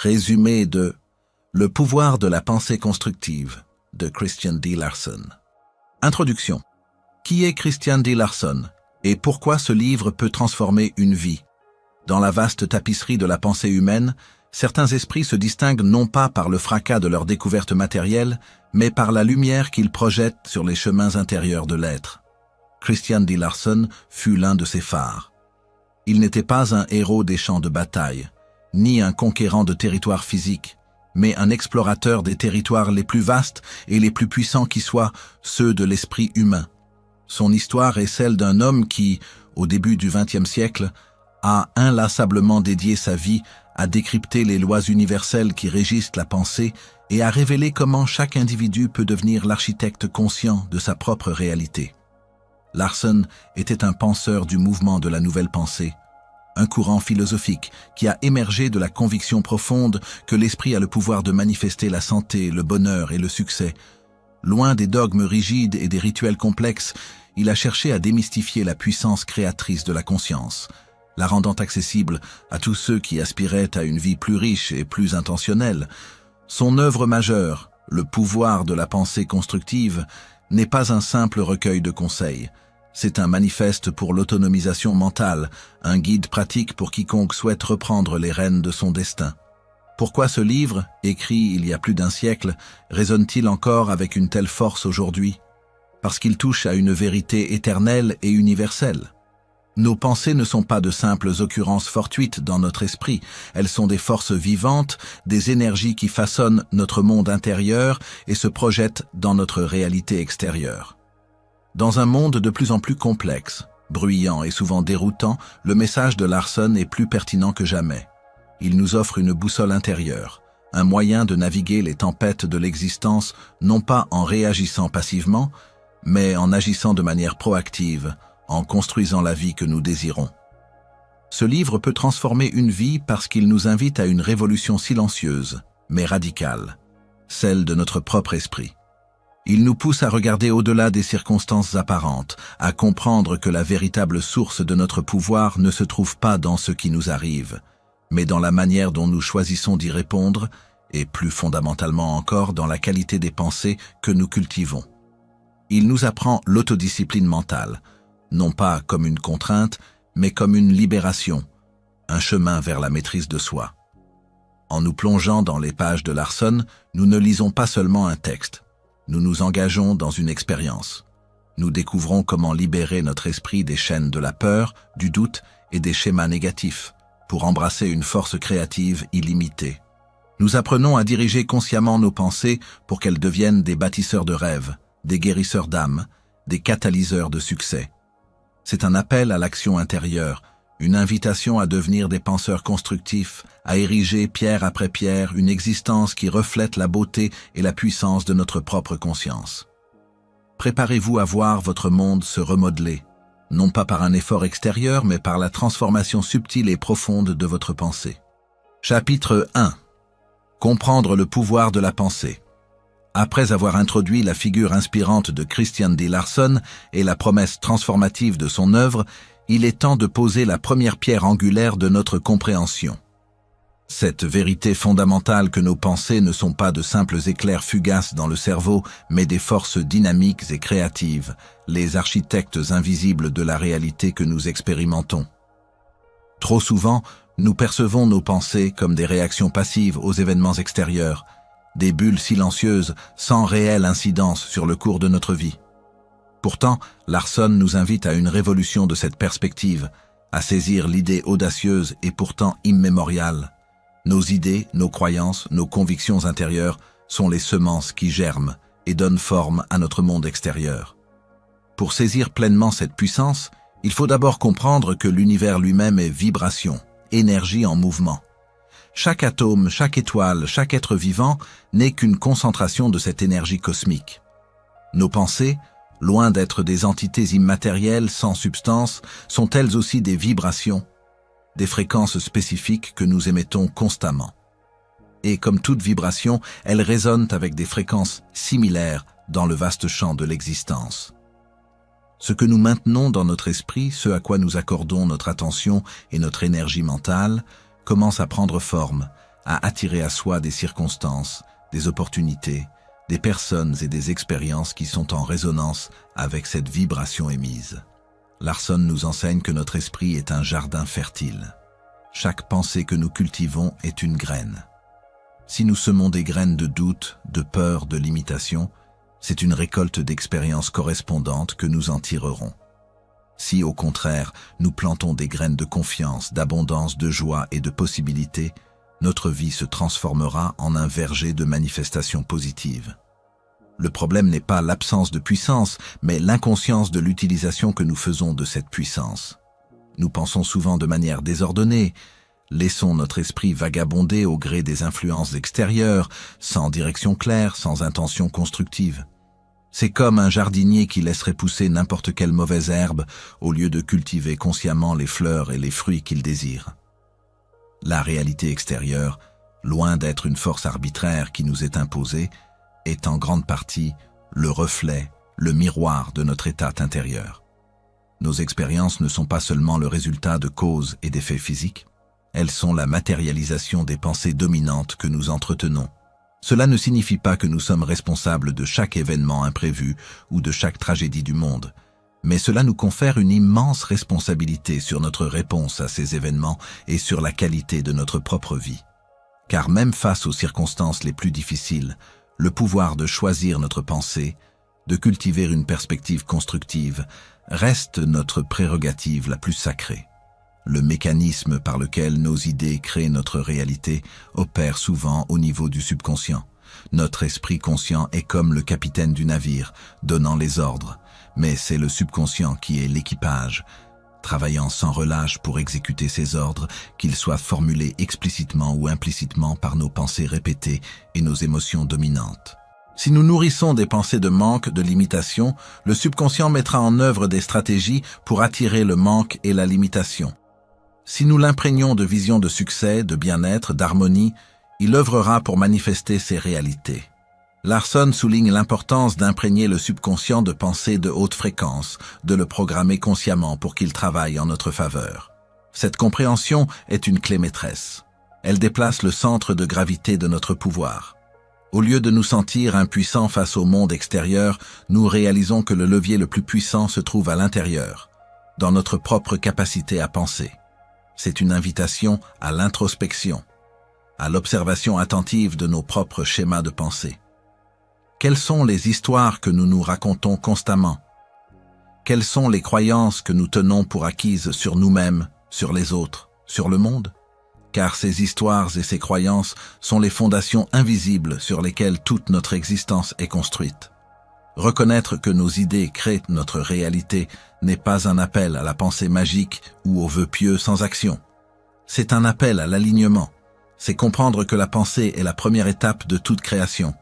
Résumé de Le pouvoir de la pensée constructive de Christian D. Larson. Introduction. Qui est Christian D. Larson et pourquoi ce livre peut transformer une vie? Dans la vaste tapisserie de la pensée humaine, certains esprits se distinguent non pas par le fracas de leurs découvertes matérielles, mais par la lumière qu'ils projettent sur les chemins intérieurs de l'être. Christian D. Larson fut l'un de ces phares. Il n'était pas un héros des champs de bataille, ni un conquérant de territoires physiques, mais un explorateur des territoires les plus vastes et les plus puissants qui soient, ceux de l'esprit humain. Son histoire est celle d'un homme qui, au début du XXe siècle, a inlassablement dédié sa vie à décrypter les lois universelles qui régissent la pensée et à révéler comment chaque individu peut devenir l'architecte conscient de sa propre réalité. Larson était un penseur du mouvement de la nouvelle pensée, un courant philosophique qui a émergé de la conviction profonde que l'esprit a le pouvoir de manifester la santé, le bonheur et le succès. Loin des dogmes rigides et des rituels complexes, il a cherché à démystifier la puissance créatrice de la conscience, la rendant accessible à tous ceux qui aspiraient à une vie plus riche et plus intentionnelle. Son œuvre majeure, Le pouvoir de la pensée constructive, n'est pas un simple recueil de conseils. C'est un manifeste pour l'autonomisation mentale, un guide pratique pour quiconque souhaite reprendre les rênes de son destin. Pourquoi ce livre, écrit il y a plus d'un siècle, résonne-t-il encore avec une telle force aujourd'hui? Parce qu'il touche à une vérité éternelle et universelle. Nos pensées ne sont pas de simples occurrences fortuites dans notre esprit, elles sont des forces vivantes, des énergies qui façonnent notre monde intérieur et se projettent dans notre réalité extérieure. Dans un monde de plus en plus complexe, bruyant et souvent déroutant, le message de Larson est plus pertinent que jamais. Il nous offre une boussole intérieure, un moyen de naviguer les tempêtes de l'existence non pas en réagissant passivement, mais en agissant de manière proactive, en construisant la vie que nous désirons. Ce livre peut transformer une vie parce qu'il nous invite à une révolution silencieuse, mais radicale, celle de notre propre esprit. Il nous pousse à regarder au-delà des circonstances apparentes, à comprendre que la véritable source de notre pouvoir ne se trouve pas dans ce qui nous arrive, mais dans la manière dont nous choisissons d'y répondre, et plus fondamentalement encore dans la qualité des pensées que nous cultivons. Il nous apprend l'autodiscipline mentale, non pas comme une contrainte, mais comme une libération, un chemin vers la maîtrise de soi. En nous plongeant dans les pages de Larson, nous ne lisons pas seulement un texte. Nous nous engageons dans une expérience. Nous découvrons comment libérer notre esprit des chaînes de la peur, du doute et des schémas négatifs pour embrasser une force créative illimitée. Nous apprenons à diriger consciemment nos pensées pour qu'elles deviennent des bâtisseurs de rêves, des guérisseurs d'âme, des catalyseurs de succès. C'est un appel à l'action intérieure, une invitation à devenir des penseurs constructifs, à ériger pierre après pierre une existence qui reflète la beauté et la puissance de notre propre conscience. Préparez-vous à voir votre monde se remodeler, non pas par un effort extérieur, mais par la transformation subtile et profonde de votre pensée. Chapitre 1. Comprendre le pouvoir de la pensée. Après avoir introduit la figure inspirante de Christian D. Larson et la promesse transformative de son œuvre, il est temps de poser la première pierre angulaire de notre compréhension. Cette vérité fondamentale que nos pensées ne sont pas de simples éclairs fugaces dans le cerveau, mais des forces dynamiques et créatives, les architectes invisibles de la réalité que nous expérimentons. Trop souvent, nous percevons nos pensées comme des réactions passives aux événements extérieurs, des bulles silencieuses sans réelle incidence sur le cours de notre vie. Pourtant, Larson nous invite à une révolution de cette perspective, à saisir l'idée audacieuse et pourtant immémoriale. Nos idées, nos croyances, nos convictions intérieures sont les semences qui germent et donnent forme à notre monde extérieur. Pour saisir pleinement cette puissance, il faut d'abord comprendre que l'univers lui-même est vibration, énergie en mouvement. Chaque atome, chaque étoile, chaque être vivant n'est qu'une concentration de cette énergie cosmique. Nos pensées, loin d'être des entités immatérielles sans substance, sont elles aussi des vibrations, des fréquences spécifiques que nous émettons constamment. Et comme toute vibration, elles résonnent avec des fréquences similaires dans le vaste champ de l'existence. Ce que nous maintenons dans notre esprit, ce à quoi nous accordons notre attention et notre énergie mentale, commence à prendre forme, à attirer à soi des circonstances, des opportunités, des personnes et des expériences qui sont en résonance avec cette vibration émise. Larson nous enseigne que notre esprit est un jardin fertile. Chaque pensée que nous cultivons est une graine. Si nous semons des graines de doute, de peur, de limitation, c'est une récolte d'expériences correspondantes que nous en tirerons. Si, au contraire, nous plantons des graines de confiance, d'abondance, de joie et de possibilités, notre vie se transformera en un verger de manifestations positives. Le problème n'est pas l'absence de puissance, mais l'inconscience de l'utilisation que nous faisons de cette puissance. Nous pensons souvent de manière désordonnée, laissons notre esprit vagabonder au gré des influences extérieures, sans direction claire, sans intention constructive. C'est comme un jardinier qui laisserait pousser n'importe quelle mauvaise herbe au lieu de cultiver consciemment les fleurs et les fruits qu'il désire. La réalité extérieure, loin d'être une force arbitraire qui nous est imposée, est en grande partie le reflet, le miroir de notre état intérieur. Nos expériences ne sont pas seulement le résultat de causes et d'effets physiques, elles sont la matérialisation des pensées dominantes que nous entretenons. Cela ne signifie pas que nous sommes responsables de chaque événement imprévu ou de chaque tragédie du monde, mais cela nous confère une immense responsabilité sur notre réponse à ces événements et sur la qualité de notre propre vie. Car même face aux circonstances les plus difficiles, le pouvoir de choisir notre pensée, de cultiver une perspective constructive, reste notre prérogative la plus sacrée. Le mécanisme par lequel nos idées créent notre réalité opère souvent au niveau du subconscient. Notre esprit conscient est comme le capitaine du navire, donnant les ordres, mais c'est le subconscient qui est l'équipage, travaillant sans relâche pour exécuter ces ordres, qu'ils soient formulés explicitement ou implicitement par nos pensées répétées et nos émotions dominantes. Si nous nourrissons des pensées de manque, de limitation, le subconscient mettra en œuvre des stratégies pour attirer le manque et la limitation. Si nous l'imprégnons de visions de succès, de bien-être, d'harmonie, il œuvrera pour manifester ces réalités. Larson souligne l'importance d'imprégner le subconscient de pensées de haute fréquence, de le programmer consciemment pour qu'il travaille en notre faveur. Cette compréhension est une clé maîtresse. Elle déplace le centre de gravité de notre pouvoir. Au lieu de nous sentir impuissants face au monde extérieur, nous réalisons que le levier le plus puissant se trouve à l'intérieur, dans notre propre capacité à penser. C'est une invitation à l'introspection, à l'observation attentive de nos propres schémas de pensée. Quelles sont les histoires que nous nous racontons constamment? Quelles sont les croyances que nous tenons pour acquises sur nous-mêmes, sur les autres, sur le monde? Car ces histoires et ces croyances sont les fondations invisibles sur lesquelles toute notre existence est construite. Reconnaître que nos idées créent notre réalité n'est pas un appel à la pensée magique ou aux vœux pieux sans action. C'est un appel à l'alignement. C'est comprendre que la pensée est la première étape de toute création.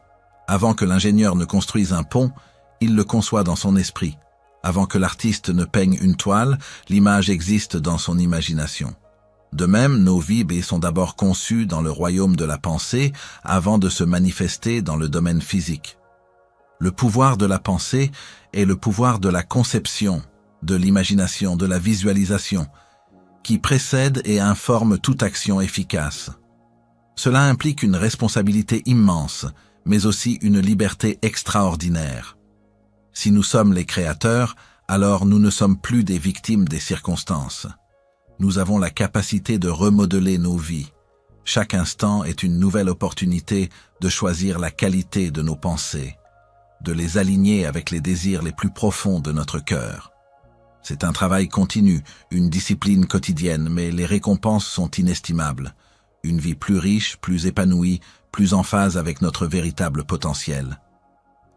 Avant que l'ingénieur ne construise un pont, il le conçoit dans son esprit. Avant que l'artiste ne peigne une toile, l'image existe dans son imagination. De même, nos vies sont d'abord conçues dans le royaume de la pensée avant de se manifester dans le domaine physique. Le pouvoir de la pensée est le pouvoir de la conception, de l'imagination, de la visualisation, qui précède et informe toute action efficace. Cela implique une responsabilité immense, mais aussi une liberté extraordinaire. Si nous sommes les créateurs, alors nous ne sommes plus des victimes des circonstances. Nous avons la capacité de remodeler nos vies. Chaque instant est une nouvelle opportunité de choisir la qualité de nos pensées, de les aligner avec les désirs les plus profonds de notre cœur. C'est un travail continu, une discipline quotidienne, mais les récompenses sont inestimables. Une vie plus riche, plus épanouie, plus en phase avec notre véritable potentiel.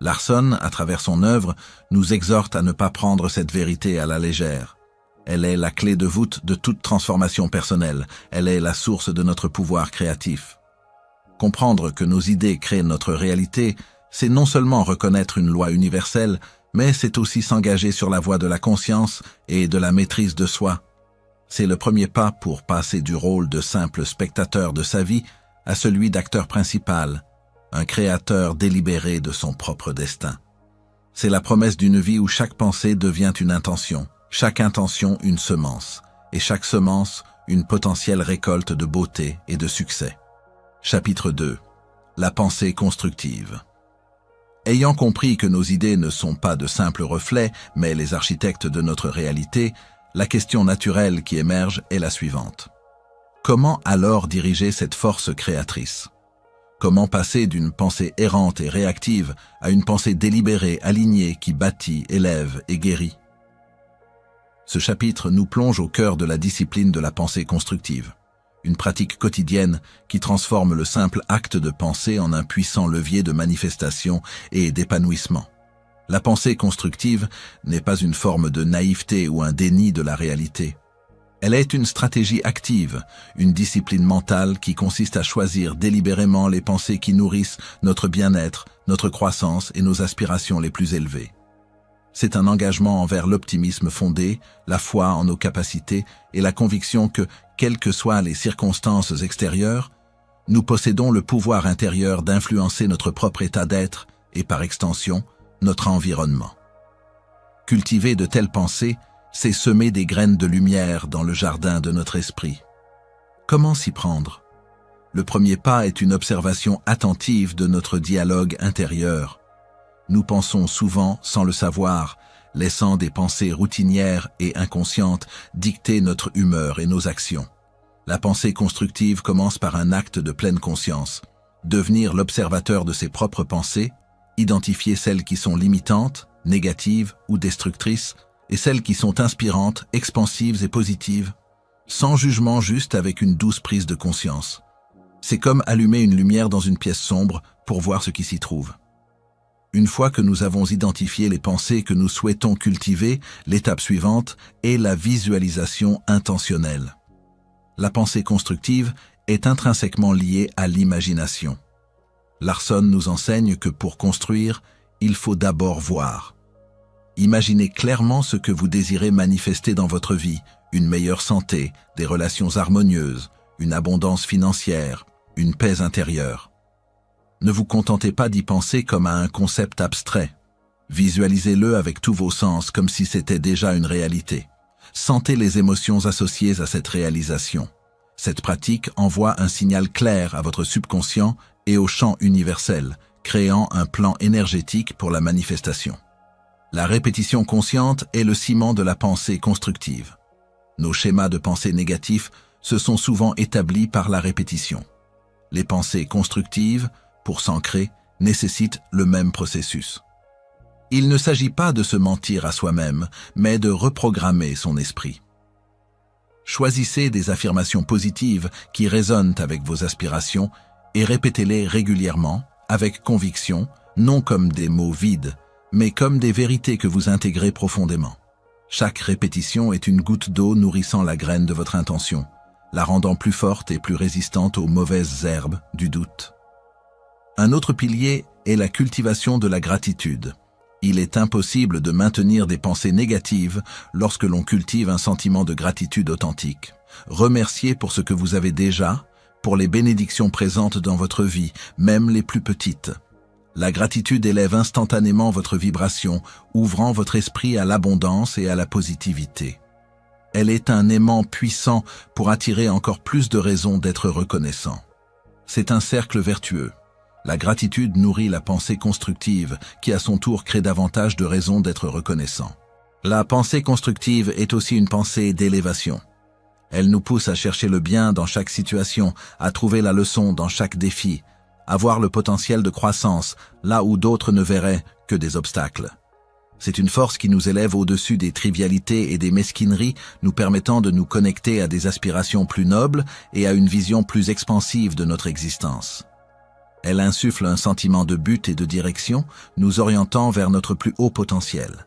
Larson, à travers son œuvre, nous exhorte à ne pas prendre cette vérité à la légère. Elle est la clé de voûte de toute transformation personnelle. Elle est la source de notre pouvoir créatif. Comprendre que nos idées créent notre réalité, c'est non seulement reconnaître une loi universelle, mais c'est aussi s'engager sur la voie de la conscience et de la maîtrise de soi. C'est le premier pas pour passer du rôle de simple spectateur de sa vie à celui d'acteur principal, un créateur délibéré de son propre destin. C'est la promesse d'une vie où chaque pensée devient une intention, chaque intention une semence, et chaque semence une potentielle récolte de beauté et de succès. Chapitre 2. La pensée constructive. Ayant compris que nos idées ne sont pas de simples reflets, mais les architectes de notre réalité, la question naturelle qui émerge est la suivante. Comment alors diriger cette force créatrice? Comment passer d'une pensée errante et réactive à une pensée délibérée, alignée, qui bâtit, élève et guérit? Ce chapitre nous plonge au cœur de la discipline de la pensée constructive, une pratique quotidienne qui transforme le simple acte de penser en un puissant levier de manifestation et d'épanouissement. La pensée constructive n'est pas une forme de naïveté ou un déni de la réalité. Elle est une stratégie active, une discipline mentale qui consiste à choisir délibérément les pensées qui nourrissent notre bien-être, notre croissance et nos aspirations les plus élevées. C'est un engagement envers l'optimisme fondé, la foi en nos capacités et la conviction que, quelles que soient les circonstances extérieures, nous possédons le pouvoir intérieur d'influencer notre propre état d'être et, par extension, notre environnement. Cultiver de telles pensées, c'est semer des graines de lumière dans le jardin de notre esprit. Comment s'y prendre? Le premier pas est une observation attentive de notre dialogue intérieur. Nous pensons souvent sans le savoir, laissant des pensées routinières et inconscientes dicter notre humeur et nos actions. La pensée constructive commence par un acte de pleine conscience. Devenir l'observateur de ses propres pensées, identifier celles qui sont limitantes, négatives ou destructrices, et celles qui sont inspirantes, expansives et positives, sans jugement, juste avec une douce prise de conscience. C'est comme allumer une lumière dans une pièce sombre pour voir ce qui s'y trouve. Une fois que nous avons identifié les pensées que nous souhaitons cultiver, l'étape suivante est la visualisation intentionnelle. La pensée constructive est intrinsèquement liée à l'imagination. Larson nous enseigne que pour construire, il faut d'abord voir. Imaginez clairement ce que vous désirez manifester dans votre vie, une meilleure santé, des relations harmonieuses, une abondance financière, une paix intérieure. Ne vous contentez pas d'y penser comme à un concept abstrait. Visualisez-le avec tous vos sens comme si c'était déjà une réalité. Sentez les émotions associées à cette réalisation. Cette pratique envoie un signal clair à votre subconscient et au champ universel, créant un plan énergétique pour la manifestation. La répétition consciente est le ciment de la pensée constructive. Nos schémas de pensée négatifs se sont souvent établis par la répétition. Les pensées constructives, pour s'ancrer, nécessitent le même processus. Il ne s'agit pas de se mentir à soi-même, mais de reprogrammer son esprit. Choisissez des affirmations positives qui résonnent avec vos aspirations et répétez-les régulièrement, avec conviction, non comme des mots vides, mais comme des vérités que vous intégrez profondément. Chaque répétition est une goutte d'eau nourrissant la graine de votre intention, la rendant plus forte et plus résistante aux mauvaises herbes du doute. Un autre pilier est la cultivation de la gratitude. Il est impossible de maintenir des pensées négatives lorsque l'on cultive un sentiment de gratitude authentique. Remerciez pour ce que vous avez déjà, pour les bénédictions présentes dans votre vie, même les plus petites. La gratitude élève instantanément votre vibration, ouvrant votre esprit à l'abondance et à la positivité. Elle est un aimant puissant pour attirer encore plus de raisons d'être reconnaissant. C'est un cercle vertueux. La gratitude nourrit la pensée constructive, qui à son tour crée davantage de raisons d'être reconnaissant. La pensée constructive est aussi une pensée d'élévation. Elle nous pousse à chercher le bien dans chaque situation, à trouver la leçon dans chaque défi, à voir le potentiel de croissance là où d'autres ne verraient que des obstacles. C'est une force qui nous élève au-dessus des trivialités et des mesquineries, nous permettant de nous connecter à des aspirations plus nobles et à une vision plus expansive de notre existence. Elle insuffle un sentiment de but et de direction, nous orientant vers notre plus haut potentiel.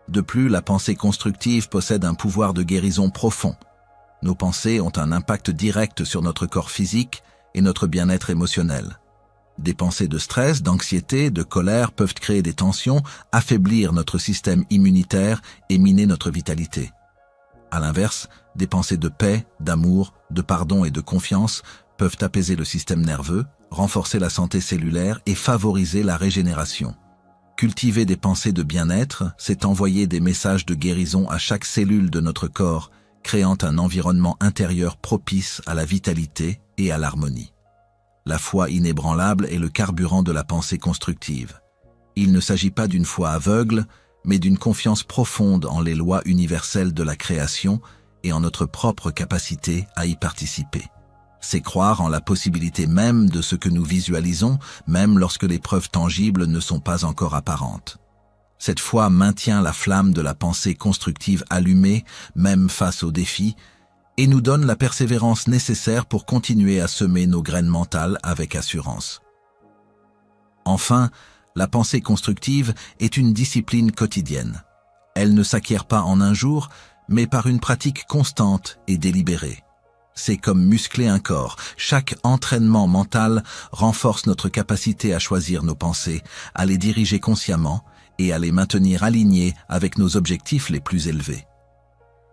De plus, la pensée constructive possède un pouvoir de guérison profond. Nos pensées ont un impact direct sur notre corps physique et notre bien-être émotionnel. Des pensées de stress, d'anxiété, de colère peuvent créer des tensions, affaiblir notre système immunitaire et miner notre vitalité. À l'inverse, des pensées de paix, d'amour, de pardon et de confiance peuvent apaiser le système nerveux, renforcer la santé cellulaire et favoriser la régénération. Cultiver des pensées de bien-être, c'est envoyer des messages de guérison à chaque cellule de notre corps, créant un environnement intérieur propice à la vitalité et à l'harmonie. La foi inébranlable est le carburant de la pensée constructive. Il ne s'agit pas d'une foi aveugle, mais d'une confiance profonde en les lois universelles de la création et en notre propre capacité à y participer. C'est croire en la possibilité même de ce que nous visualisons, même lorsque les preuves tangibles ne sont pas encore apparentes. Cette foi maintient la flamme de la pensée constructive allumée, même face aux défis, et nous donne la persévérance nécessaire pour continuer à semer nos graines mentales avec assurance. Enfin, la pensée constructive est une discipline quotidienne. Elle ne s'acquiert pas en un jour, mais par une pratique constante et délibérée. C'est comme muscler un corps. Chaque entraînement mental renforce notre capacité à choisir nos pensées, à les diriger consciemment et à les maintenir alignés avec nos objectifs les plus élevés.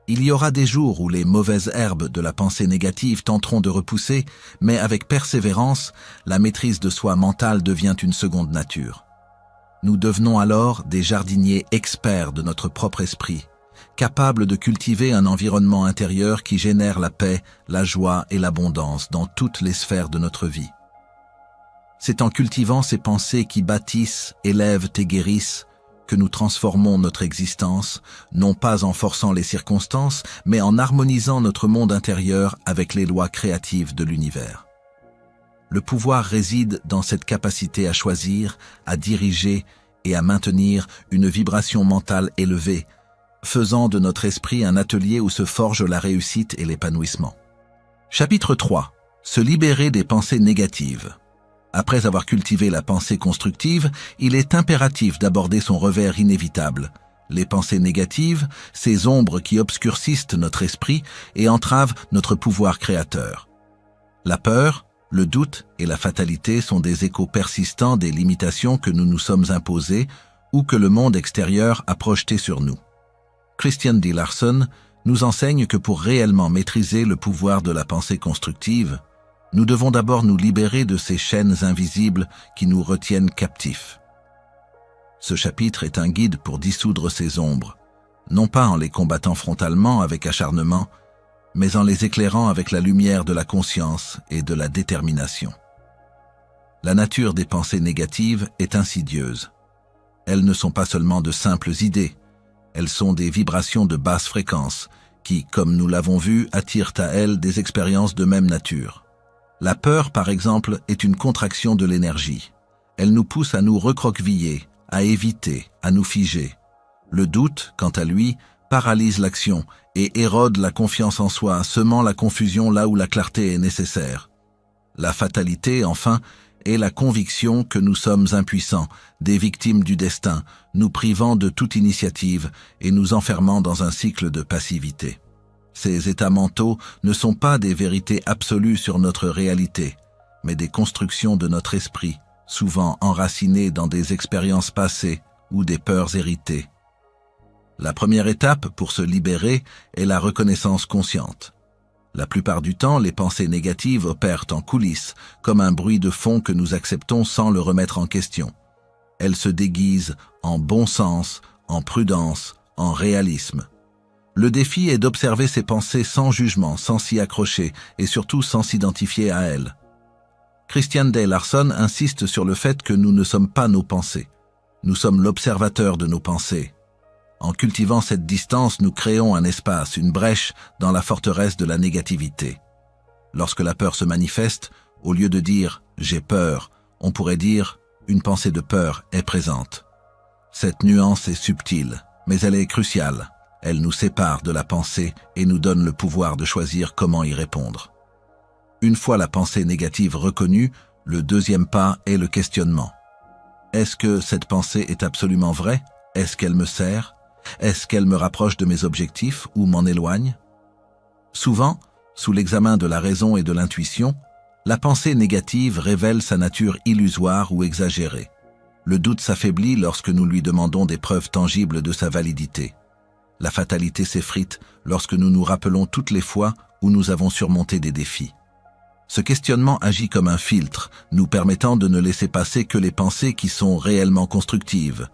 Il y aura des jours où les mauvaises herbes de la pensée négative tenteront de repousser, mais avec persévérance, la maîtrise de soi mentale devient une seconde nature. Nous devenons alors des jardiniers experts de notre propre esprit, capables de cultiver un environnement intérieur qui génère la paix, la joie et l'abondance dans toutes les sphères de notre vie. C'est en cultivant ces pensées qui bâtissent, élèvent et guérissent que nous transformons notre existence, non pas en forçant les circonstances, mais en harmonisant notre monde intérieur avec les lois créatives de l'univers. Le pouvoir réside dans cette capacité à choisir, à diriger et à maintenir une vibration mentale élevée, faisant de notre esprit un atelier où se forge la réussite et l'épanouissement. Chapitre 3. Se libérer des pensées négatives. Après avoir cultivé la pensée constructive, il est impératif d'aborder son revers inévitable. Les pensées négatives, ces ombres qui obscurcissent notre esprit et entravent notre pouvoir créateur. La peur, le doute et la fatalité sont des échos persistants des limitations que nous nous sommes imposées ou que le monde extérieur a projetées sur nous. Christian D. Larson nous enseigne que pour réellement maîtriser le pouvoir de la pensée constructive, nous devons d'abord nous libérer de ces chaînes invisibles qui nous retiennent captifs. Ce chapitre est un guide pour dissoudre ces ombres, non pas en les combattant frontalement avec acharnement, mais en les éclairant avec la lumière de la conscience et de la détermination. La nature des pensées négatives est insidieuse. Elles ne sont pas seulement de simples idées, elles sont des vibrations de basse fréquence qui, comme nous l'avons vu, attirent à elles des expériences de même nature. La peur, par exemple, est une contraction de l'énergie. Elle nous pousse à nous recroqueviller, à éviter, à nous figer. Le doute, quant à lui, paralyse l'action et érode la confiance en soi, semant la confusion là où la clarté est nécessaire. La fatalité, enfin, est la conviction que nous sommes impuissants, des victimes du destin, nous privant de toute initiative et nous enfermant dans un cycle de passivité. Ces états mentaux ne sont pas des vérités absolues sur notre réalité, mais des constructions de notre esprit, souvent enracinées dans des expériences passées ou des peurs héritées. La première étape pour se libérer est la reconnaissance consciente. La plupart du temps, les pensées négatives opèrent en coulisses, comme un bruit de fond que nous acceptons sans le remettre en question. Elles se déguisent en bon sens, en prudence, en réalisme. Le défi est d'observer ces pensées sans jugement, sans s'y accrocher et surtout sans s'identifier à elles. Christian D. Larson insiste sur le fait que nous ne sommes pas nos pensées. Nous sommes l'observateur de nos pensées. En cultivant cette distance, nous créons un espace, une brèche dans la forteresse de la négativité. Lorsque la peur se manifeste, au lieu de dire « j'ai peur », on pourrait dire « une pensée de peur est présente ». Cette nuance est subtile, mais elle est cruciale. Elle nous sépare de la pensée et nous donne le pouvoir de choisir comment y répondre. Une fois la pensée négative reconnue, le deuxième pas est le questionnement. Est-ce que cette pensée est absolument vraie? Est-ce qu'elle me sert? Est-ce qu'elle me rapproche de mes objectifs ou m'en éloigne? Souvent, sous l'examen de la raison et de l'intuition, la pensée négative révèle sa nature illusoire ou exagérée. Le doute s'affaiblit lorsque nous lui demandons des preuves tangibles de sa validité. La fatalité s'effrite lorsque nous nous rappelons toutes les fois où nous avons surmonté des défis. Ce questionnement agit comme un filtre, nous permettant de ne laisser passer que les pensées qui sont réellement constructives.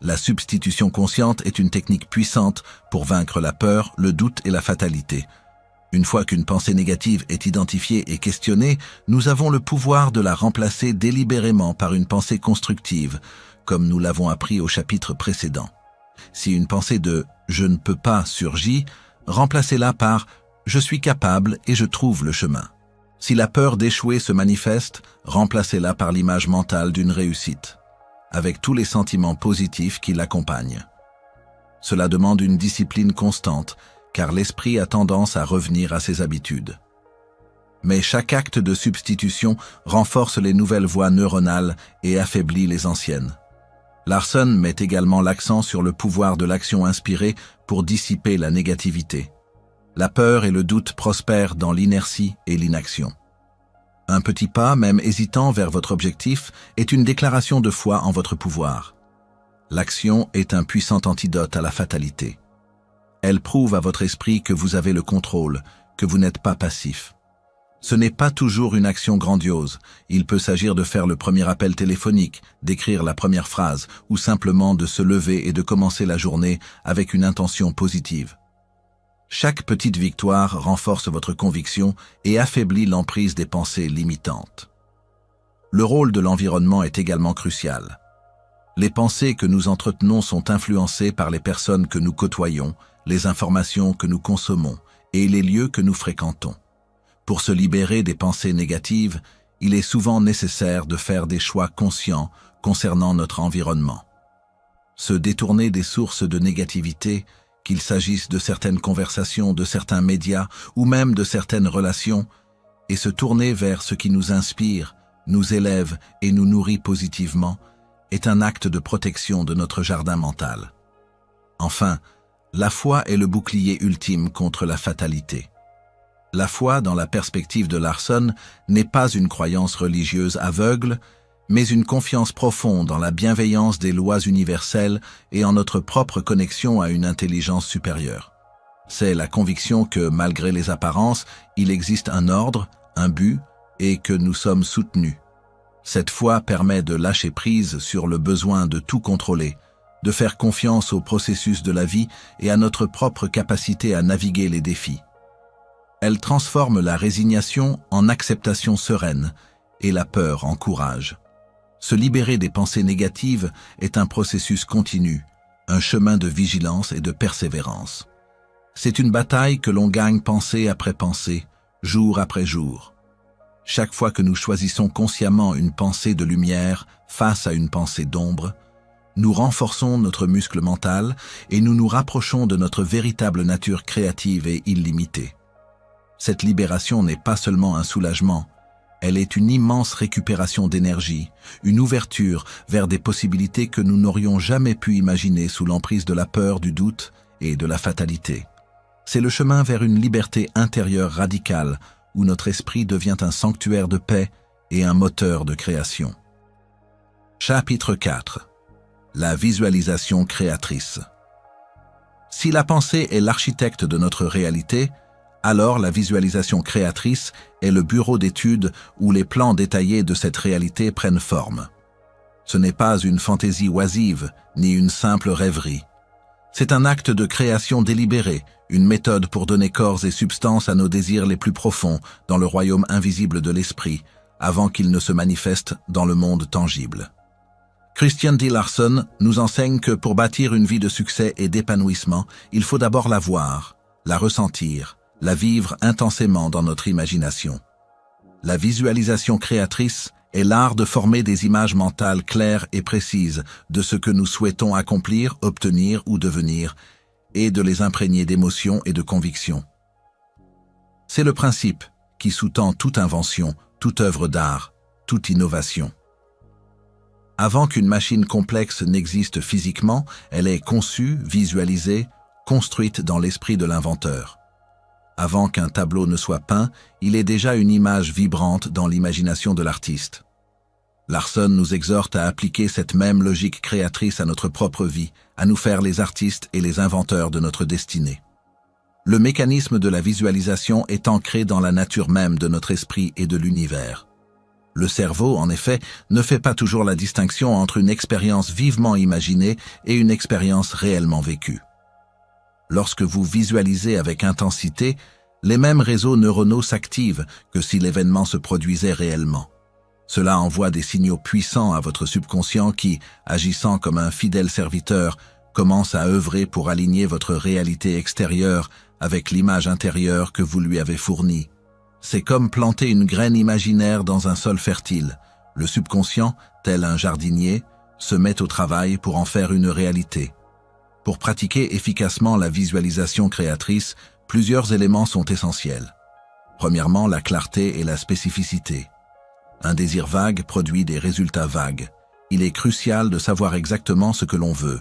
La substitution consciente est une technique puissante pour vaincre la peur, le doute et la fatalité. Une fois qu'une pensée négative est identifiée et questionnée, nous avons le pouvoir de la remplacer délibérément par une pensée constructive, comme nous l'avons appris au chapitre précédent. Si une pensée de « je ne peux pas » surgit, remplacez-la par « je suis capable et je trouve le chemin ». Si la peur d'échouer se manifeste, remplacez-la par l'image mentale d'une réussite, avec tous les sentiments positifs qui l'accompagnent. Cela demande une discipline constante, car l'esprit a tendance à revenir à ses habitudes. Mais chaque acte de substitution renforce les nouvelles voies neuronales et affaiblit les anciennes. Larson met également l'accent sur le pouvoir de l'action inspirée pour dissiper la négativité. La peur et le doute prospèrent dans l'inertie et l'inaction. Un petit pas, même hésitant vers votre objectif, est une déclaration de foi en votre pouvoir. L'action est un puissant antidote à la fatalité. Elle prouve à votre esprit que vous avez le contrôle, que vous n'êtes pas passif. Ce n'est pas toujours une action grandiose. Il peut s'agir de faire le premier appel téléphonique, d'écrire la première phrase, ou simplement de se lever et de commencer la journée avec une intention positive. Chaque petite victoire renforce votre conviction et affaiblit l'emprise des pensées limitantes. Le rôle de l'environnement est également crucial. Les pensées que nous entretenons sont influencées par les personnes que nous côtoyons, les informations que nous consommons et les lieux que nous fréquentons. Pour se libérer des pensées négatives, il est souvent nécessaire de faire des choix conscients concernant notre environnement. Se détourner des sources de négativité, qu'il s'agisse de certaines conversations, de certains médias ou même de certaines relations, et se tourner vers ce qui nous inspire, nous élève et nous nourrit positivement, est un acte de protection de notre jardin mental. Enfin, la foi est le bouclier ultime contre la fatalité. La foi, dans la perspective de Larson, n'est pas une croyance religieuse aveugle, mais une confiance profonde dans la bienveillance des lois universelles et en notre propre connexion à une intelligence supérieure. C'est la conviction que, malgré les apparences, il existe un ordre, un but, et que nous sommes soutenus. Cette foi permet de lâcher prise sur le besoin de tout contrôler, de faire confiance au processus de la vie et à notre propre capacité à naviguer les défis. Elle transforme la résignation en acceptation sereine et la peur en courage. Se libérer des pensées négatives est un processus continu, un chemin de vigilance et de persévérance. C'est une bataille que l'on gagne pensée après pensée, jour après jour. Chaque fois que nous choisissons consciemment une pensée de lumière face à une pensée d'ombre, nous renforçons notre muscle mental et nous nous rapprochons de notre véritable nature créative et illimitée. Cette libération n'est pas seulement un soulagement, elle est une immense récupération d'énergie, une ouverture vers des possibilités que nous n'aurions jamais pu imaginer sous l'emprise de la peur, du doute et de la fatalité. C'est le chemin vers une liberté intérieure radicale où notre esprit devient un sanctuaire de paix et un moteur de création. Chapitre 4. La visualisation créatrice. Si la pensée est l'architecte de notre réalité, alors la visualisation créatrice est le bureau d'études où les plans détaillés de cette réalité prennent forme. Ce n'est pas une fantaisie oisive, ni une simple rêverie. C'est un acte de création délibéré, une méthode pour donner corps et substance à nos désirs les plus profonds dans le royaume invisible de l'esprit, avant qu'ils ne se manifestent dans le monde tangible. Christian D. Larson nous enseigne que pour bâtir une vie de succès et d'épanouissement, il faut d'abord la voir, la ressentir, la vivre intensément dans notre imagination. La visualisation créatrice est l'art de former des images mentales claires et précises de ce que nous souhaitons accomplir, obtenir ou devenir, et de les imprégner d'émotions et de convictions. C'est le principe qui sous-tend toute invention, toute œuvre d'art, toute innovation. Avant qu'une machine complexe n'existe physiquement, elle est conçue, visualisée, construite dans l'esprit de l'inventeur. Avant qu'un tableau ne soit peint, il est déjà une image vibrante dans l'imagination de l'artiste. Larson nous exhorte à appliquer cette même logique créatrice à notre propre vie, à nous faire les artistes et les inventeurs de notre destinée. Le mécanisme de la visualisation est ancré dans la nature même de notre esprit et de l'univers. Le cerveau, en effet, ne fait pas toujours la distinction entre une expérience vivement imaginée et une expérience réellement vécue. Lorsque vous visualisez avec intensité, Les mêmes réseaux neuronaux s'activent que si l'événement se produisait réellement. Cela envoie des signaux puissants à votre subconscient qui, agissant comme un fidèle serviteur, commence à œuvrer pour aligner votre réalité extérieure avec l'image intérieure que vous lui avez fournie. C'est comme planter une graine imaginaire dans un sol fertile. Le subconscient, tel un jardinier, se met au travail pour en faire une réalité. Pour pratiquer efficacement la visualisation créatrice, plusieurs éléments sont essentiels. Premièrement, la clarté et la spécificité. Un désir vague produit des résultats vagues. Il est crucial de savoir exactement ce que l'on veut.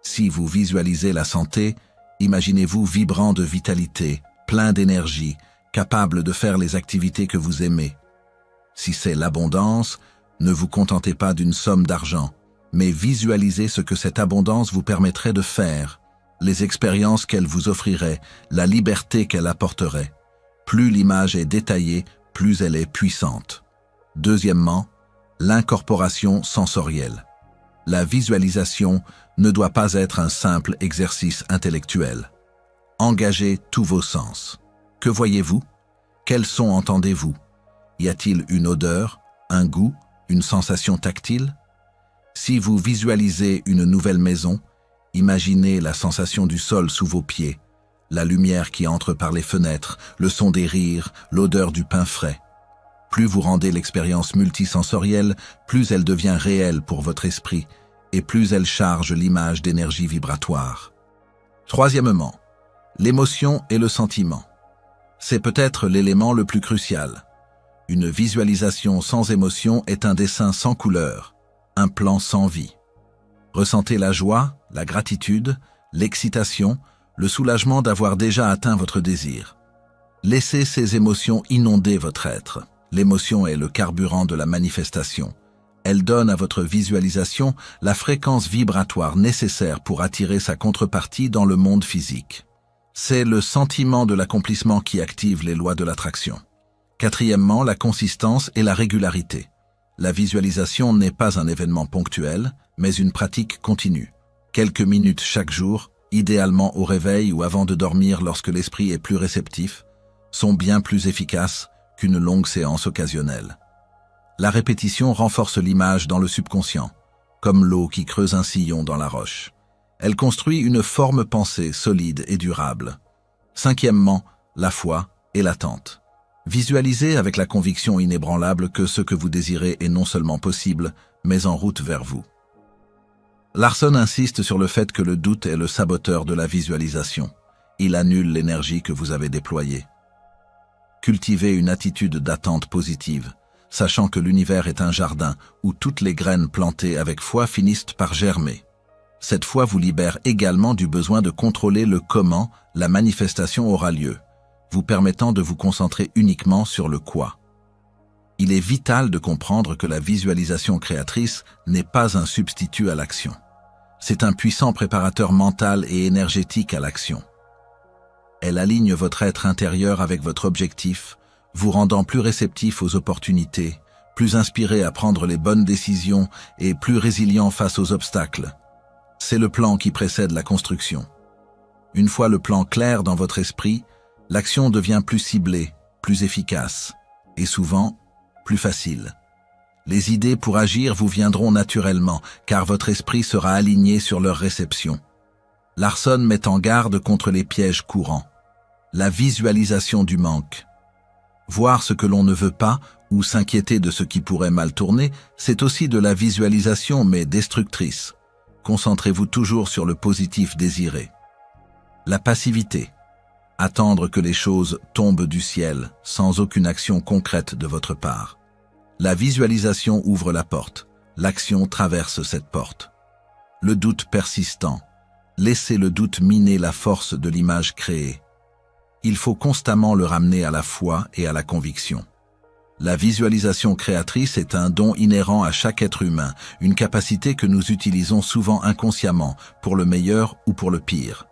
Si vous visualisez la santé, imaginez-vous vibrant de vitalité, plein d'énergie, capable de faire les activités que vous aimez. Si c'est l'abondance, ne vous contentez pas d'une somme d'argent, mais visualisez ce que cette abondance vous permettrait de faire, les expériences qu'elle vous offrirait, la liberté qu'elle apporterait. Plus l'image est détaillée, plus elle est puissante. Deuxièmement, l'incorporation sensorielle. La visualisation ne doit pas être un simple exercice intellectuel. Engagez tous vos sens. Que voyez-vous? Quels sons entendez-vous? Y a-t-il une odeur, un goût, une sensation tactile? Si vous visualisez une nouvelle maison, imaginez la sensation du sol sous vos pieds, la lumière qui entre par les fenêtres, le son des rires, l'odeur du pain frais. Plus vous rendez l'expérience multisensorielle, plus elle devient réelle pour votre esprit et plus elle charge l'image d'énergie vibratoire. Troisièmement, l'émotion et le sentiment. C'est peut-être l'élément le plus crucial. Une visualisation sans émotion est un dessin sans couleur, un plan sans vie. Ressentez la joie, la gratitude, l'excitation, le soulagement d'avoir déjà atteint votre désir. Laissez ces émotions inonder votre être. L'émotion est le carburant de la manifestation. Elle donne à votre visualisation la fréquence vibratoire nécessaire pour attirer sa contrepartie dans le monde physique. C'est le sentiment de l'accomplissement qui active les lois de l'attraction. Quatrièmement, la consistance et la régularité. La visualisation n'est pas un événement ponctuel, mais une pratique continue. Quelques minutes chaque jour, idéalement au réveil ou avant de dormir lorsque l'esprit est plus réceptif, sont bien plus efficaces qu'une longue séance occasionnelle. La répétition renforce l'image dans le subconscient, comme l'eau qui creuse un sillon dans la roche. Elle construit une forme pensée solide et durable. Cinquièmement, la foi et l'attente. Visualisez avec la conviction inébranlable que ce que vous désirez est non seulement possible, mais en route vers vous. Larson insiste sur le fait que le doute est le saboteur de la visualisation. Il annule l'énergie que vous avez déployée. Cultivez une attitude d'attente positive, sachant que l'univers est un jardin où toutes les graines plantées avec foi finissent par germer. Cette foi vous libère également du besoin de contrôler le comment la manifestation aura lieu, vous permettant de vous concentrer uniquement sur le quoi. Il est vital de comprendre que la visualisation créatrice n'est pas un substitut à l'action. C'est un puissant préparateur mental et énergétique à l'action. Elle aligne votre être intérieur avec votre objectif, vous rendant plus réceptif aux opportunités, plus inspiré à prendre les bonnes décisions et plus résilient face aux obstacles. C'est le plan qui précède la construction. Une fois le plan clair dans votre esprit, l'action devient plus ciblée, plus efficace et souvent plus facile. Les idées pour agir vous viendront naturellement car votre esprit sera aligné sur leur réception. Larson met en garde contre les pièges courants. La visualisation du manque. Voir ce que l'on ne veut pas ou s'inquiéter de ce qui pourrait mal tourner, c'est aussi de la visualisation mais destructrice. Concentrez-vous toujours sur le positif désiré. La passivité. Attendre que les choses tombent du ciel sans aucune action concrète de votre part. La visualisation ouvre la porte. L'action traverse cette porte. Le doute persistant. Laissez le doute miner la force de l'image créée. Il faut constamment le ramener à la foi et à la conviction. La visualisation créatrice est un don inhérent à chaque être humain, une capacité que nous utilisons souvent inconsciemment, pour le meilleur ou pour le pire.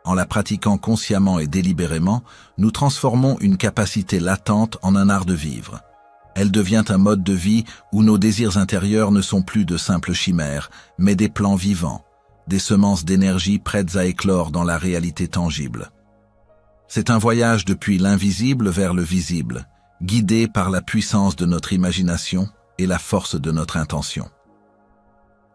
En la pratiquant consciemment et délibérément, nous transformons une capacité latente en un art de vivre. Elle devient un mode de vie où nos désirs intérieurs ne sont plus de simples chimères, mais des plans vivants, des semences d'énergie prêtes à éclore dans la réalité tangible. C'est un voyage depuis l'invisible vers le visible, guidé par la puissance de notre imagination et la force de notre intention.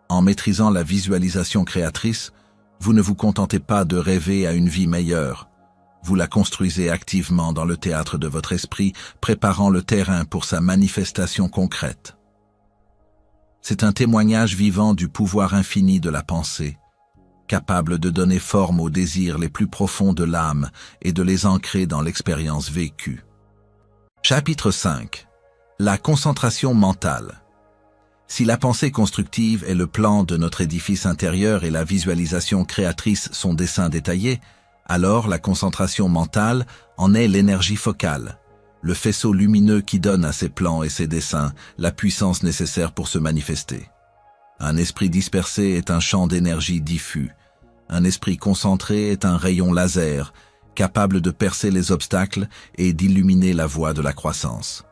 En maîtrisant la visualisation créatrice, vous ne vous contentez pas de rêver à une vie meilleure. Vous la construisez activement dans le théâtre de votre esprit, préparant le terrain pour sa manifestation concrète. C'est un témoignage vivant du pouvoir infini de la pensée, capable de donner forme aux désirs les plus profonds de l'âme et de les ancrer dans l'expérience vécue. Chapitre 5. La concentration mentale. Si la pensée constructive est le plan de notre édifice intérieur et la visualisation créatrice son dessin détaillé, alors la concentration mentale en est l'énergie focale, le faisceau lumineux qui donne à ses plans et ses dessins la puissance nécessaire pour se manifester. Un esprit dispersé est un champ d'énergie diffus. Un esprit concentré est un rayon laser, capable de percer les obstacles et d'illuminer la voie de la croissance.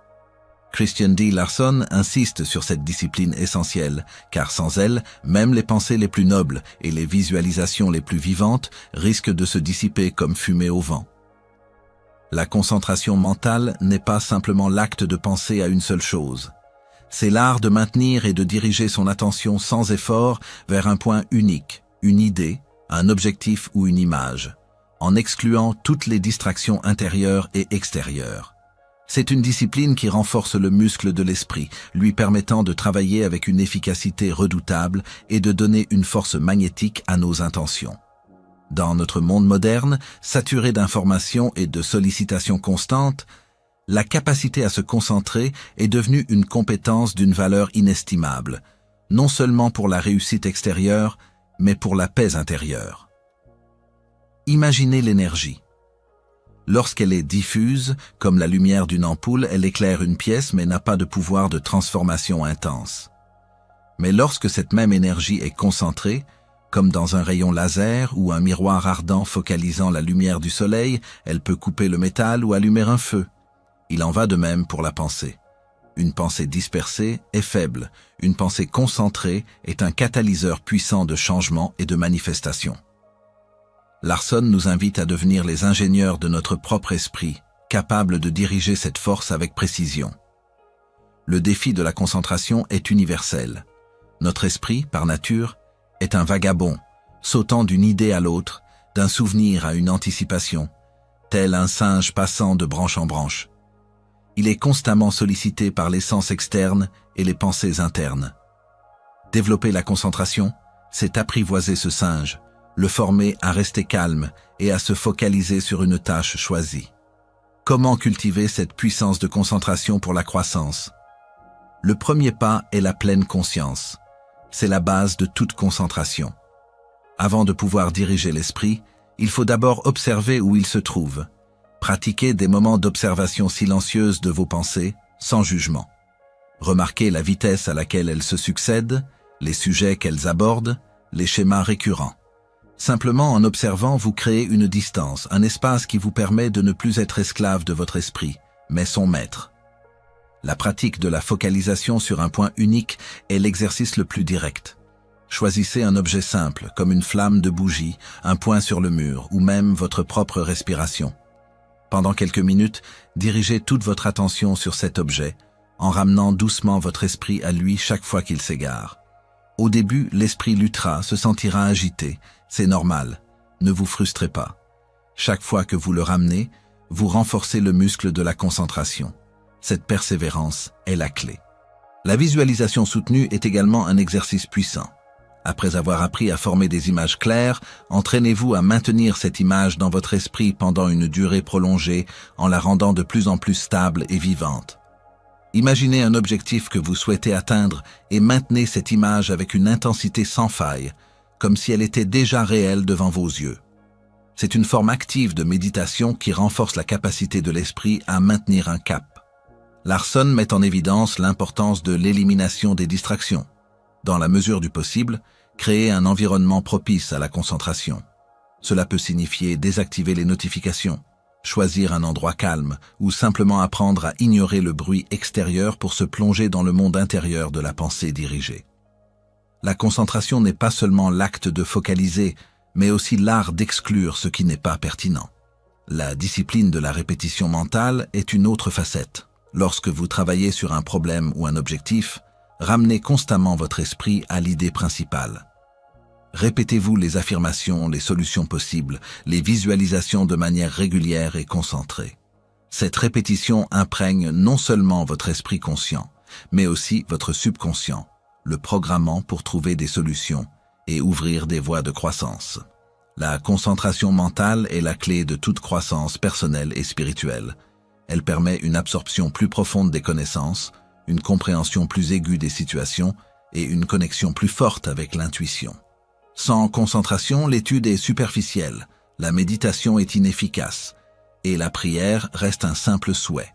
Christian D. Larson insiste sur cette discipline essentielle, car sans elle, même les pensées les plus nobles et les visualisations les plus vivantes risquent de se dissiper comme fumée au vent. La concentration mentale n'est pas simplement l'acte de penser à une seule chose. C'est l'art de maintenir et de diriger son attention sans effort vers un point unique, une idée, un objectif ou une image, en excluant toutes les distractions intérieures et extérieures. C'est une discipline qui renforce le muscle de l'esprit, lui permettant de travailler avec une efficacité redoutable et de donner une force magnétique à nos intentions. Dans notre monde moderne, saturé d'informations et de sollicitations constantes, la capacité à se concentrer est devenue une compétence d'une valeur inestimable, non seulement pour la réussite extérieure, mais pour la paix intérieure. Imaginez l'énergie. Lorsqu'elle est diffuse, comme la lumière d'une ampoule, elle éclaire une pièce mais n'a pas de pouvoir de transformation intense. Mais lorsque cette même énergie est concentrée, comme dans un rayon laser ou un miroir ardent focalisant la lumière du soleil, elle peut couper le métal ou allumer un feu. Il en va de même pour la pensée. Une pensée dispersée est faible, une pensée concentrée est un catalyseur puissant de changement et de manifestation. Larson nous invite à devenir les ingénieurs de notre propre esprit, capables de diriger cette force avec précision. Le défi de la concentration est universel. Notre esprit, par nature, est un vagabond, sautant d'une idée à l'autre, d'un souvenir à une anticipation, tel un singe passant de branche en branche. Il est constamment sollicité par les sens externes et les pensées internes. Développer la concentration, c'est apprivoiser ce singe, le former à rester calme et à se focaliser sur une tâche choisie. Comment cultiver cette puissance de concentration pour la croissance? Le premier pas est la pleine conscience. C'est la base de toute concentration. Avant de pouvoir diriger l'esprit, il faut d'abord observer où il se trouve. Pratiquez des moments d'observation silencieuse de vos pensées, sans jugement. Remarquez la vitesse à laquelle elles se succèdent, les sujets qu'elles abordent, les schémas récurrents. Simplement en observant, vous créez une distance, un espace qui vous permet de ne plus être esclave de votre esprit, mais son maître. La pratique de la focalisation sur un point unique est l'exercice le plus direct. Choisissez un objet simple, comme une flamme de bougie, un point sur le mur, ou même votre propre respiration. Pendant quelques minutes, dirigez toute votre attention sur cet objet, en ramenant doucement votre esprit à lui chaque fois qu'il s'égare. Au début, l'esprit luttera, se sentira agité. C'est normal. Ne vous frustrez pas. Chaque fois que vous le ramenez, vous renforcez le muscle de la concentration. Cette persévérance est la clé. La visualisation soutenue est également un exercice puissant. Après avoir appris à former des images claires, entraînez-vous à maintenir cette image dans votre esprit pendant une durée prolongée en la rendant de plus en plus stable et vivante. Imaginez un objectif que vous souhaitez atteindre et maintenez cette image avec une intensité sans faille, comme si elle était déjà réelle devant vos yeux. C'est une forme active de méditation qui renforce la capacité de l'esprit à maintenir un cap. Larson met en évidence l'importance de l'élimination des distractions. Dans la mesure du possible, créer un environnement propice à la concentration. Cela peut signifier désactiver les notifications, choisir un endroit calme ou simplement apprendre à ignorer le bruit extérieur pour se plonger dans le monde intérieur de la pensée dirigée. La concentration n'est pas seulement l'acte de focaliser, mais aussi l'art d'exclure ce qui n'est pas pertinent. La discipline de la répétition mentale est une autre facette. Lorsque vous travaillez sur un problème ou un objectif, ramenez constamment votre esprit à l'idée principale. Répétez-vous les affirmations, les solutions possibles, les visualisations de manière régulière et concentrée. Cette répétition imprègne non seulement votre esprit conscient, mais aussi votre subconscient, le programmant pour trouver des solutions et ouvrir des voies de croissance. La concentration mentale est la clé de toute croissance personnelle et spirituelle. Elle permet une absorption plus profonde des connaissances, une compréhension plus aiguë des situations et une connexion plus forte avec l'intuition. Sans concentration, l'étude est superficielle, la méditation est inefficace et la prière reste un simple souhait.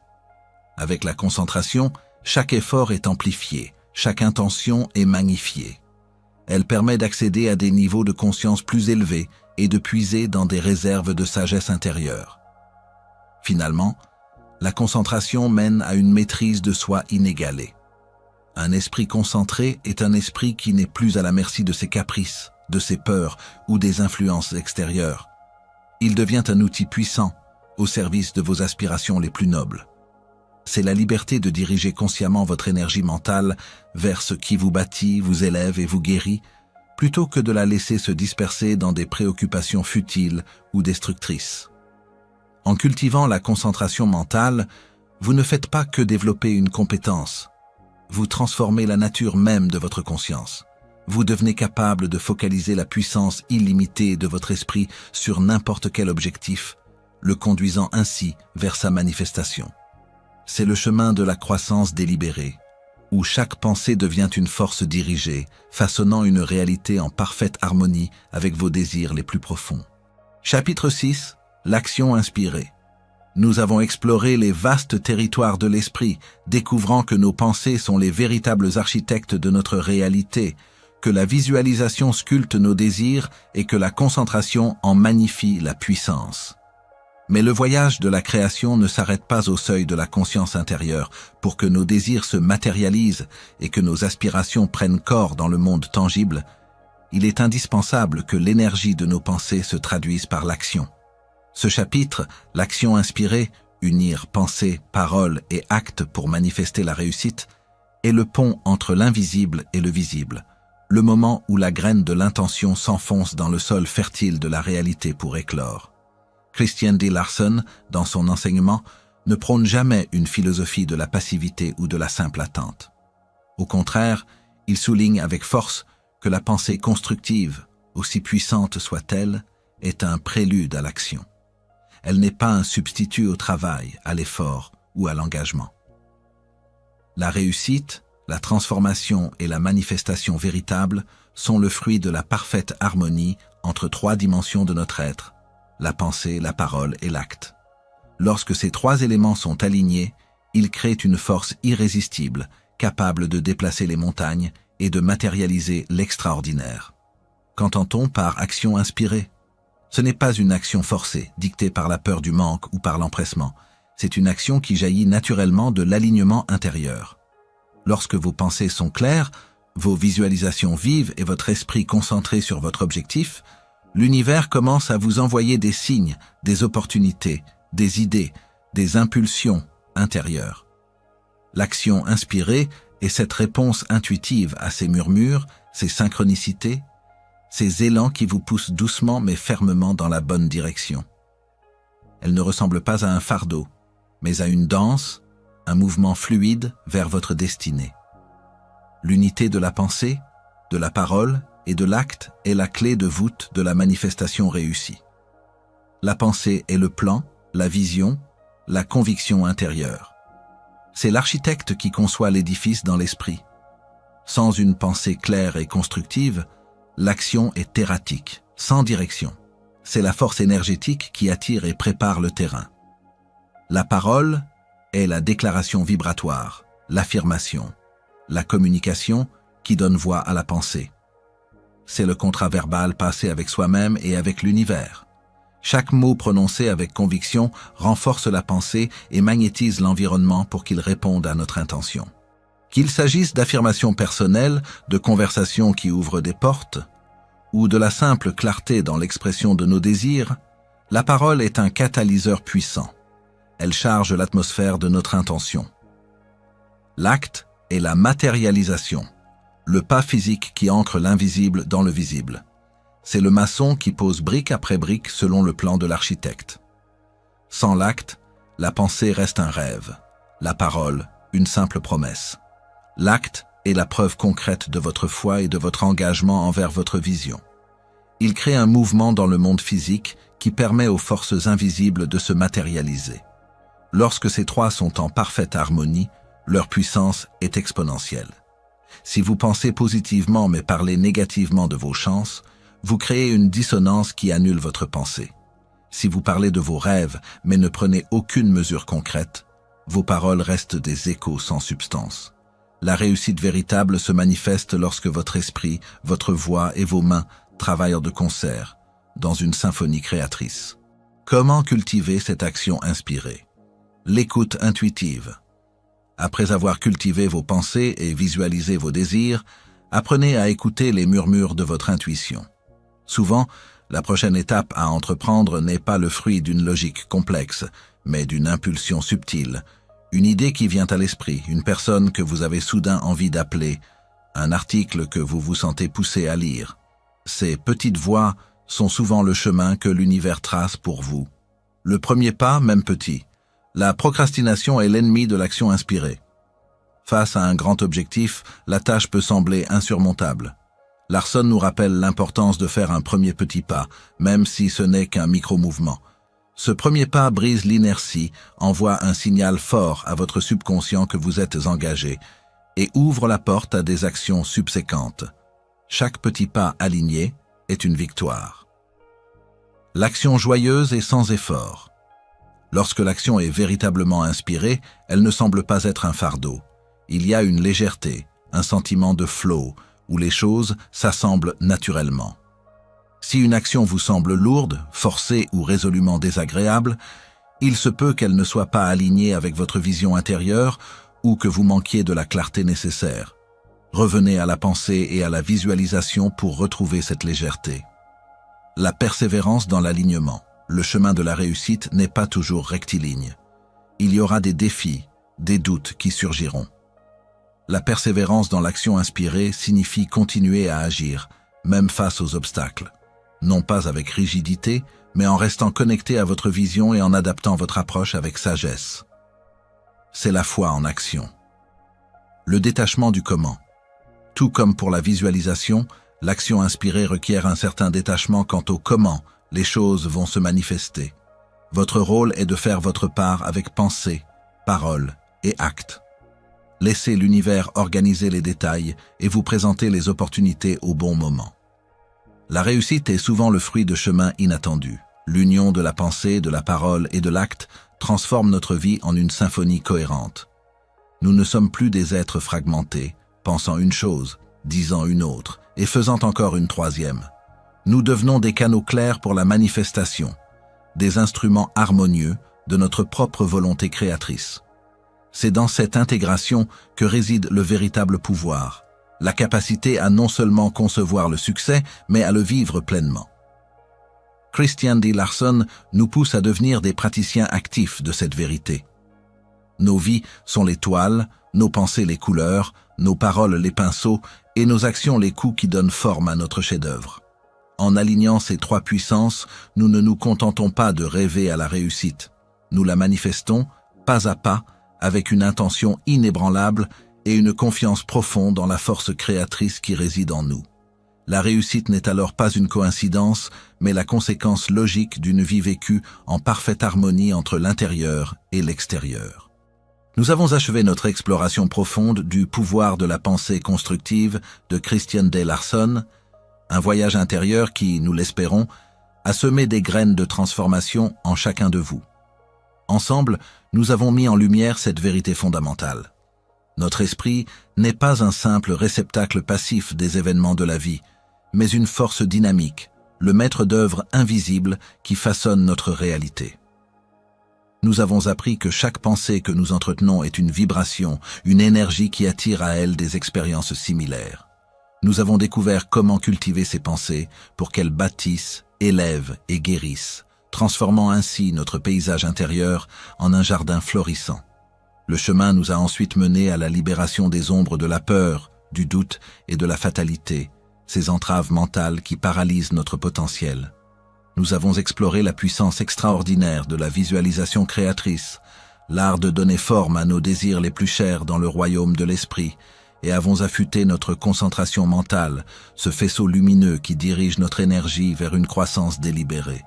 Avec la concentration, chaque effort est amplifié, chaque intention est magnifiée. Elle permet d'accéder à des niveaux de conscience plus élevés et de puiser dans des réserves de sagesse intérieure. Finalement, la concentration mène à une maîtrise de soi inégalée. Un esprit concentré est un esprit qui n'est plus à la merci de ses caprices, de ses peurs ou des influences extérieures. Il devient un outil puissant au service de vos aspirations les plus nobles. C'est la liberté de diriger consciemment votre énergie mentale vers ce qui vous bâtit, vous élève et vous guérit, plutôt que de la laisser se disperser dans des préoccupations futiles ou destructrices. En cultivant la concentration mentale, vous ne faites pas que développer une compétence. Vous transformez la nature même de votre conscience. Vous devenez capable de focaliser la puissance illimitée de votre esprit sur n'importe quel objectif, le conduisant ainsi vers sa manifestation. C'est le chemin de la croissance délibérée, où chaque pensée devient une force dirigée, façonnant une réalité en parfaite harmonie avec vos désirs les plus profonds. Chapitre 6. L'action inspirée. Nous avons exploré les vastes territoires de l'esprit, découvrant que nos pensées sont les véritables architectes de notre réalité, que la visualisation sculpte nos désirs et que la concentration en magnifie la puissance. Mais le voyage de la création ne s'arrête pas au seuil de la conscience intérieure pour que nos désirs se matérialisent et que nos aspirations prennent corps dans le monde tangible. Il est indispensable que l'énergie de nos pensées se traduise par l'action. Ce chapitre, l'action inspirée, unir pensée, parole et acte pour manifester la réussite, est le pont entre l'invisible et le visible, le moment où la graine de l'intention s'enfonce dans le sol fertile de la réalité pour éclore. Christian D. Larson, dans son enseignement, ne prône jamais une philosophie de la passivité ou de la simple attente. Au contraire, il souligne avec force que la pensée constructive, aussi puissante soit-elle, est un prélude à l'action. Elle n'est pas un substitut au travail, à l'effort ou à l'engagement. La réussite, la transformation et la manifestation véritable sont le fruit de la parfaite harmonie entre trois dimensions de notre être, la pensée, la parole et l'acte. Lorsque ces trois éléments sont alignés, ils créent une force irrésistible, capable de déplacer les montagnes et de matérialiser l'extraordinaire. Qu'entend-on par action inspirée? Ce n'est pas une action forcée, dictée par la peur du manque ou par l'empressement. C'est une action qui jaillit naturellement de l'alignement intérieur. Lorsque vos pensées sont claires, vos visualisations vives et votre esprit concentré sur votre objectif, l'univers commence à vous envoyer des signes, des opportunités, des idées, des impulsions intérieures. L'action inspirée est cette réponse intuitive à ces murmures, ces synchronicités, ces élans qui vous poussent doucement mais fermement dans la bonne direction. Elle ne ressemble pas à un fardeau, mais à une danse, un mouvement fluide vers votre destinée. L'unité de la pensée, de la parole et de l'acte est la clé de voûte de la manifestation réussie. La pensée est le plan, la vision, la conviction intérieure. C'est l'architecte qui conçoit l'édifice dans l'esprit. Sans une pensée claire et constructive, l'action est erratique, sans direction. C'est la force énergétique qui attire et prépare le terrain. La parole est la déclaration vibratoire, l'affirmation, la communication qui donne voix à la pensée. C'est le contrat verbal passé avec soi-même et avec l'univers. Chaque mot prononcé avec conviction renforce la pensée et magnétise l'environnement pour qu'il réponde à notre intention. Qu'il s'agisse d'affirmations personnelles, de conversations qui ouvrent des portes, ou de la simple clarté dans l'expression de nos désirs, La parole est un catalyseur puissant. Elle charge l'atmosphère de notre intention. L'acte est la matérialisation, le pas physique qui ancre l'invisible dans le visible. C'est le maçon qui pose brique après brique selon le plan de l'architecte. Sans l'acte, la pensée reste un rêve, la parole, une simple promesse. L'acte est la preuve concrète de votre foi et de votre engagement envers votre vision. Il crée un mouvement dans le monde physique qui permet aux forces invisibles de se matérialiser. Lorsque ces trois sont en parfaite harmonie, leur puissance est exponentielle. Si vous pensez positivement mais parlez négativement de vos chances, vous créez une dissonance qui annule votre pensée. Si vous parlez de vos rêves mais ne prenez aucune mesure concrète, vos paroles restent des échos sans substance. La réussite véritable se manifeste lorsque votre esprit, votre voix et vos mains travaillent de concert, dans une symphonie créatrice. Comment cultiver cette action inspirée? L'écoute intuitive. Après avoir cultivé vos pensées et visualisé vos désirs, apprenez à écouter les murmures de votre intuition. Souvent, la prochaine étape à entreprendre n'est pas le fruit d'une logique complexe, mais d'une impulsion subtile, une idée qui vient à l'esprit, une personne que vous avez soudain envie d'appeler, un article que vous vous sentez poussé à lire. Ces petites voix sont souvent le chemin que l'univers trace pour vous. Le premier pas, même petit. La procrastination est l'ennemi de l'action inspirée. Face à un grand objectif, la tâche peut sembler insurmontable. Larson nous rappelle l'importance de faire un premier petit pas, même si ce n'est qu'un micro-mouvement. Ce premier pas brise l'inertie, envoie un signal fort à votre subconscient que vous êtes engagé et ouvre la porte à des actions subséquentes. Chaque petit pas aligné est une victoire. L'action joyeuse est sans effort. Lorsque l'action est véritablement inspirée, elle ne semble pas être un fardeau. Il y a une légèreté, un sentiment de flow, où les choses s'assemblent naturellement. Si une action vous semble lourde, forcée ou résolument désagréable, il se peut qu'elle ne soit pas alignée avec votre vision intérieure ou que vous manquiez de la clarté nécessaire. Revenez à la pensée et à la visualisation pour retrouver cette légèreté. La persévérance dans l'alignement. Le chemin de la réussite n'est pas toujours rectiligne. Il y aura des défis, des doutes qui surgiront. La persévérance dans l'action inspirée signifie continuer à agir, même face aux obstacles. Non pas avec rigidité, mais en restant connecté à votre vision et en adaptant votre approche avec sagesse. C'est la foi en action. Le détachement du comment. Tout comme pour la visualisation, l'action inspirée requiert un certain détachement quant au comment les choses vont se manifester. Votre rôle est de faire votre part avec pensée, parole et acte. Laissez l'univers organiser les détails et vous présenter les opportunités au bon moment. La réussite est souvent le fruit de chemins inattendus. L'union de la pensée, de la parole et de l'acte transforme notre vie en une symphonie cohérente. Nous ne sommes plus des êtres fragmentés, pensant une chose, disant une autre et faisant encore une troisième. Nous devenons des canaux clairs pour la manifestation, des instruments harmonieux de notre propre volonté créatrice. C'est dans cette intégration que réside le véritable pouvoir, la capacité à non seulement concevoir le succès, mais à le vivre pleinement. Christian D. Larson nous pousse à devenir des praticiens actifs de cette vérité. Nos vies sont les toiles, nos pensées les couleurs, nos paroles les pinceaux et nos actions les coups qui donnent forme à notre chef-d'œuvre. En alignant ces trois puissances, nous ne nous contentons pas de rêver à la réussite. Nous la manifestons, pas à pas, avec une intention inébranlable et une confiance profonde en la force créatrice qui réside en nous. La réussite n'est alors pas une coïncidence, mais la conséquence logique d'une vie vécue en parfaite harmonie entre l'intérieur et l'extérieur. Nous avons achevé notre exploration profonde du pouvoir de la pensée constructive de Christian D. Larson, un voyage intérieur qui, nous l'espérons, a semé des graines de transformation en chacun de vous. Ensemble, nous avons mis en lumière cette vérité fondamentale. Notre esprit n'est pas un simple réceptacle passif des événements de la vie, mais une force dynamique, le maître d'œuvre invisible qui façonne notre réalité. Nous avons appris que chaque pensée que nous entretenons est une vibration, une énergie qui attire à elle des expériences similaires. Nous avons découvert comment cultiver ces pensées pour qu'elles bâtissent, élèvent et guérissent, transformant ainsi notre paysage intérieur en un jardin florissant. Le chemin nous a ensuite menés à la libération des ombres de la peur, du doute et de la fatalité, ces entraves mentales qui paralysent notre potentiel. Nous avons exploré la puissance extraordinaire de la visualisation créatrice, l'art de donner forme à nos désirs les plus chers dans le royaume de l'esprit, et avons affûté notre concentration mentale, ce faisceau lumineux qui dirige notre énergie vers une croissance délibérée.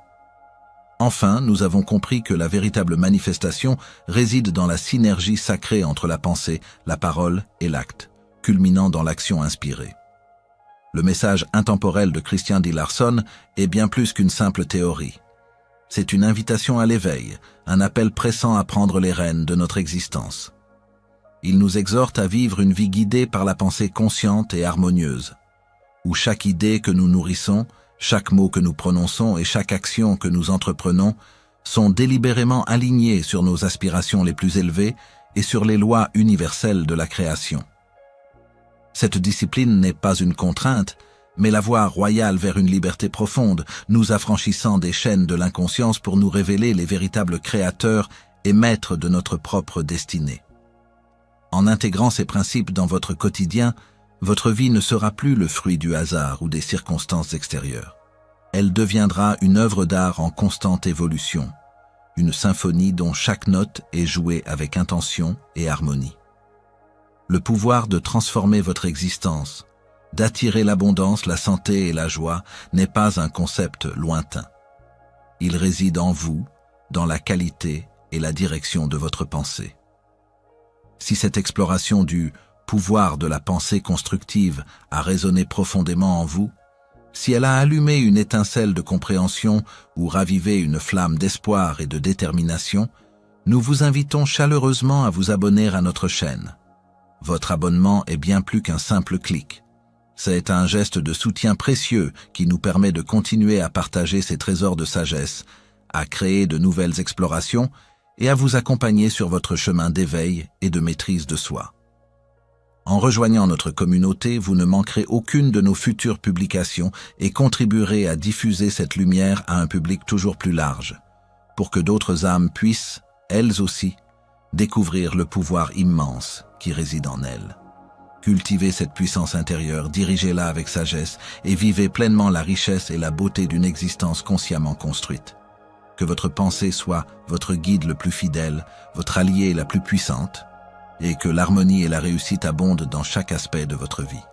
Enfin, nous avons compris que la véritable manifestation réside dans la synergie sacrée entre la pensée, la parole et l'acte, culminant dans l'action inspirée. Le message intemporel de Christian D. Larson est bien plus qu'une simple théorie. C'est une invitation à l'éveil, un appel pressant à prendre les rênes de notre existence. Il nous exhorte à vivre une vie guidée par la pensée consciente et harmonieuse, où chaque idée que nous nourrissons, chaque mot que nous prononçons et chaque action que nous entreprenons sont délibérément alignés sur nos aspirations les plus élevées et sur les lois universelles de la création. Cette discipline n'est pas une contrainte, mais la voie royale vers une liberté profonde, nous affranchissant des chaînes de l'inconscience pour nous révéler les véritables créateurs et maîtres de notre propre destinée. En intégrant ces principes dans votre quotidien, votre vie ne sera plus le fruit du hasard ou des circonstances extérieures. Elle deviendra une œuvre d'art en constante évolution, une symphonie dont chaque note est jouée avec intention et harmonie. Le pouvoir de transformer votre existence, d'attirer l'abondance, la santé et la joie n'est pas un concept lointain. Il réside en vous, dans la qualité et la direction de votre pensée. Si cette exploration du pouvoir de la pensée constructive a résonné profondément en vous, si elle a allumé une étincelle de compréhension ou ravivé une flamme d'espoir et de détermination, nous vous invitons chaleureusement à vous abonner à notre chaîne. Votre abonnement est bien plus qu'un simple clic. C'est un geste de soutien précieux qui nous permet de continuer à partager ces trésors de sagesse, à créer de nouvelles explorations et à vous accompagner sur votre chemin d'éveil et de maîtrise de soi. En rejoignant notre communauté, vous ne manquerez aucune de nos futures publications et contribuerez à diffuser cette lumière à un public toujours plus large, pour que d'autres âmes puissent, elles aussi, découvrir le pouvoir immense qui réside en elles. Cultivez cette puissance intérieure, dirigez-la avec sagesse et vivez pleinement la richesse et la beauté d'une existence consciemment construite. Que votre pensée soit votre guide le plus fidèle, votre allié la plus puissante, et que l'harmonie et la réussite abondent dans chaque aspect de votre vie.